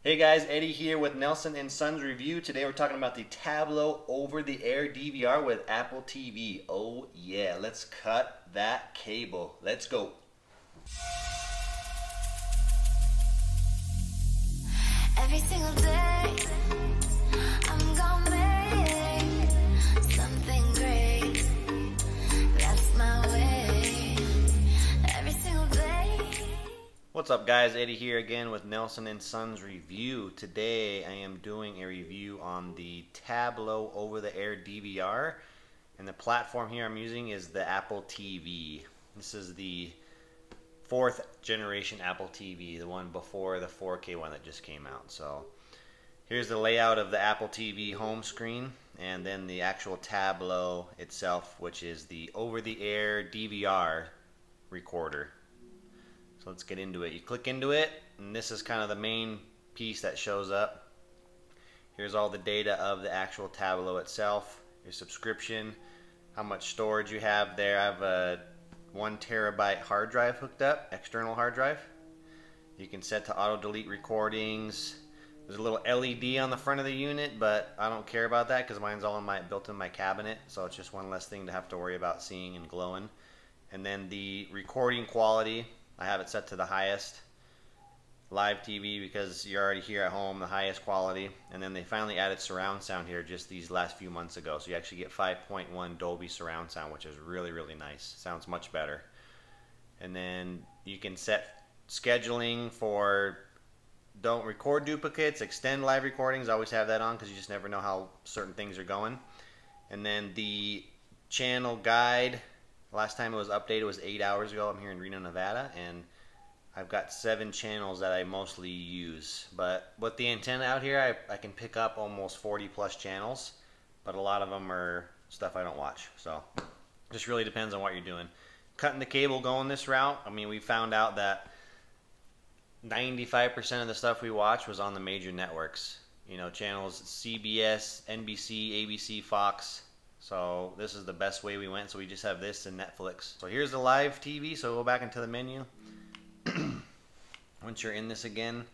Hey guys, Eddie here with Nelson and Sons Review. Today we're talking about the Tablo over-the-air DVR with Apple TV. Oh yeah, let's cut that cable. Let's go. Every single day, I'm gonna make something great. That's my way. Every single day. What's up guys, Eddie here again with Nelson and Sons Review. Today I am doing a review on the Tablo over-the-air DVR. And the platform here I'm using is the Apple TV. This is the 4th generation Apple TV, the one before the 4K one that just came out. So here's the layout of the Apple TV home screen, and then the actual Tablo itself, which is the over-the-air DVR recorder. So let's get into it. You click into it, and this is kind of the main piece that shows up. Here's all the data of the actual Tablo itself, your subscription, how much storage you have there. I have a 1 terabyte hard drive hooked up, external hard drive. You can set to auto delete recordings. There's a little LED on the front of the unit, but I don't care about that because mine's all built in my cabinet, so it's just one less thing to have to worry about seeing and glowing. And then the recording quality, I have it set to the highest. Live TV, because you're already here at home, the highest quality. And then they finally added surround sound here just these last few months ago, so you actually get 5.1 Dolby surround sound, which is really, really nice. Sounds much better. And then you can set scheduling for don't record duplicates, extend live recordings. I always have that on because you just never know how certain things are going. And then the channel guide, last time it was updated was 8 hours ago. I'm here in Reno, Nevada, and I've got 7 channels that I mostly use. But with the antenna out here, I can pick up almost 40 plus channels, but a lot of them are stuff I don't watch. So just really depends on what you're doing. Cutting the cable going this route, I mean, we found out that 95% of the stuff we watch was on the major networks. You know, channels CBS, NBC, ABC, Fox. So this is the best way we went. So we just have this and Netflix. So here's the live TV. So go back into the menu. Once you're in this again,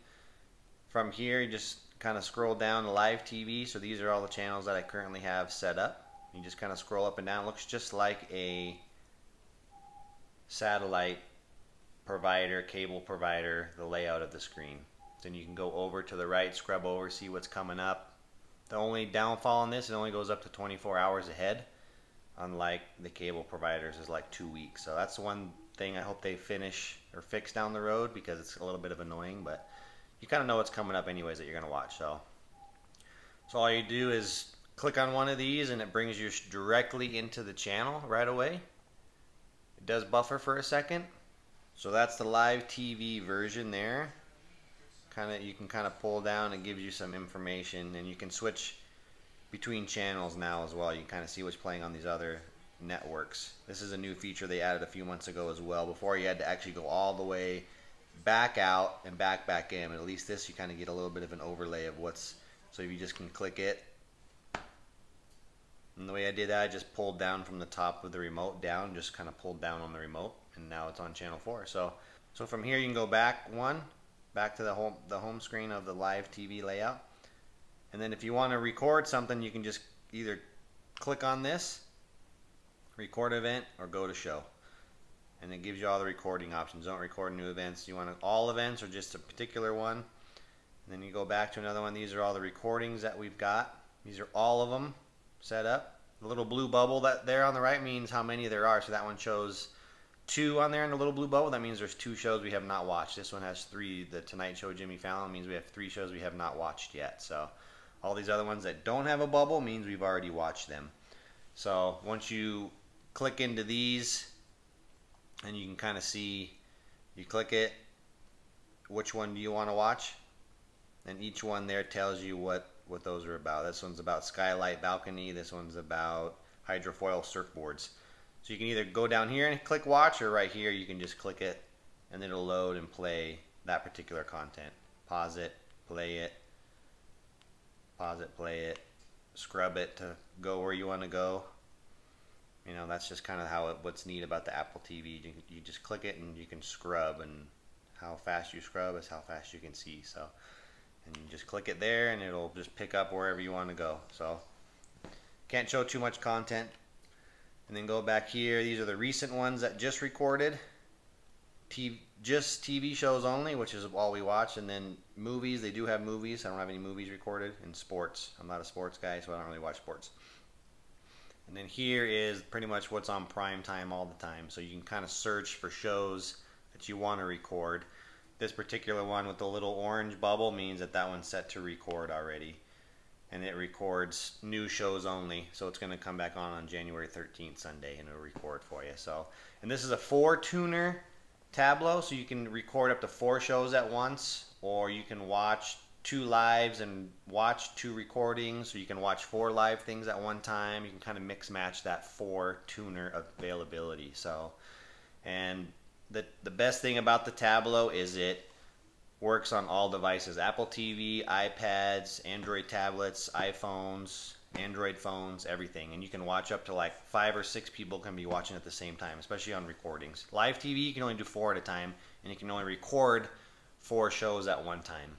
from here you just kind of scroll down to live TV. So these are all the channels that I currently have set up. You just kind of scroll up and down. It looks just like a satellite provider, cable provider, the layout of the screen. Then you can go over to the right, scrub over, see what's coming up. The only downfall on this, it only goes up to 24 hours ahead, unlike the cable providers is like 2 weeks. So that's one thing I hope they finish or fix down the road, because it's a little bit of annoying, but you kind of know what's coming up anyways that you're going to watch. So all you do is click on one of these and it brings you directly into the channel right away. It does buffer for a second. So that's the live TV version there. You can kind of pull down, and gives you some information, and you can switch between channels now as well. You can kind of see what's playing on these other networks. This is a new feature they added a few months ago as well. Before you had to actually go all the way back out and back in. But at least this, you kind of get a little bit of an overlay of what's. So if you just can click it, and the way I did that, I just pulled down from the top of the remote down, just kind of pulled down on the remote, and now it's on channel 4. So from here you can go back to the home screen of the live TV layout. And then if you want to record something, you can just either click on this, record event, or go to show. And it gives you all the recording options. Don't record new events. You want all events or just a particular one. And then you go back to another one. These are all the recordings that we've got. These are all of them set up. The little blue bubble that there on the right means how many there are. So that one shows 2 on there in the little blue bubble. That means there's 2 shows we have not watched. This one has 3. The Tonight Show, Jimmy Fallon, means we have 3 shows we have not watched yet. So all these other ones that don't have a bubble means we've already watched them. So once you click into these, and you can kind of see, you click it, which one do you want to watch, and each one there tells you what those are about. This one's about skylight balcony. This one's about hydrofoil surfboards. So you can either go down here and click watch, or right here you can just click it and it'll load and play that particular content. Pause it, play it, pause it, play it, scrub it to go where you want to go. You know, that's just kind of what's neat about the Apple TV. You just click it and you can scrub, and how fast you scrub is how fast you can see. So and you just click it there and it'll just pick up wherever you want to go. So can't show too much content. And then go back here. These are the recent ones that just recorded. Just TV shows only, which is all we watch. And then movies, they do have movies. I don't have any movies recorded. And sports, I'm not a sports guy, so I don't really watch sports. And then here is pretty much what's on prime time all the time. So you can kind of search for shows that you want to record. This particular one with the little orange bubble means that that one's set to record already. And it records new shows only. So it's going to come back on January 13th, Sunday, and it'll record for you. So, and this is a 4-tuner Tablo, so you can record up to 4 shows at once, or you can watch 2 lives and watch 2 recordings, so you can watch 4 live things at one time. You can kind of mix match that 4-tuner availability. So, and the best thing about the Tablo is it works on all devices: Apple TV, iPads, Android tablets, iPhones, Android phones, everything. And you can watch up to like 5 or 6 people can be watching at the same time, especially on recordings. Live TV, you can only do 4 at a time, and you can only record 4 shows at one time.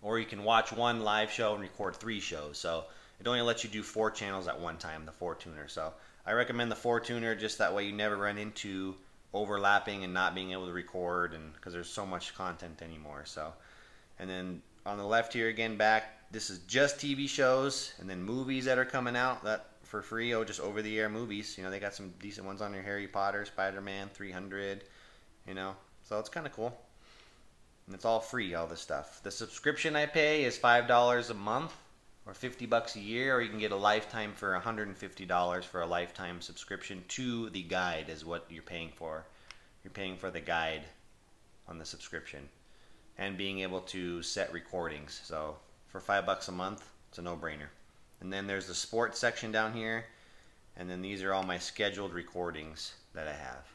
Or you can watch 1 live show and record 3 shows. So it only lets you do 4 channels at one time, the 4-tuner. So I recommend the 4-tuner, just that way you never run into overlapping and not being able to record, and because there's so much content anymore. So, and then on the left here again, back, this is just TV shows, and then movies that are coming out that for free. Oh, just over the air movies. You know, they got some decent ones on there: Harry Potter, Spider-Man, 300. You know, so it's kind of cool, and it's all free, all this stuff. The subscription I pay is $5 a month, or $50 a year, or you can get a lifetime for $150 for a lifetime subscription to the guide is what you're paying for. You're paying for the guide on the subscription and being able to set recordings. So for $5 a month, it's a no-brainer. And then there's the sports section down here, and then these are all my scheduled recordings that I have.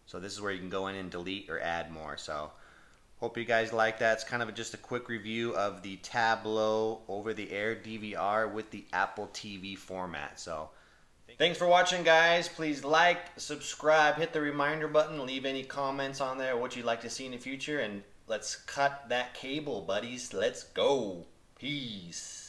So this is where you can go in and delete or add more. So hope you guys like that. It's kind of just a quick review of the Tablo over-the-air DVR with the Apple TV format. So thanks for watching, guys. Please like, subscribe, hit the reminder button, leave any comments on there, what you'd like to see in the future, and let's cut that cable, buddies. Let's go. Peace.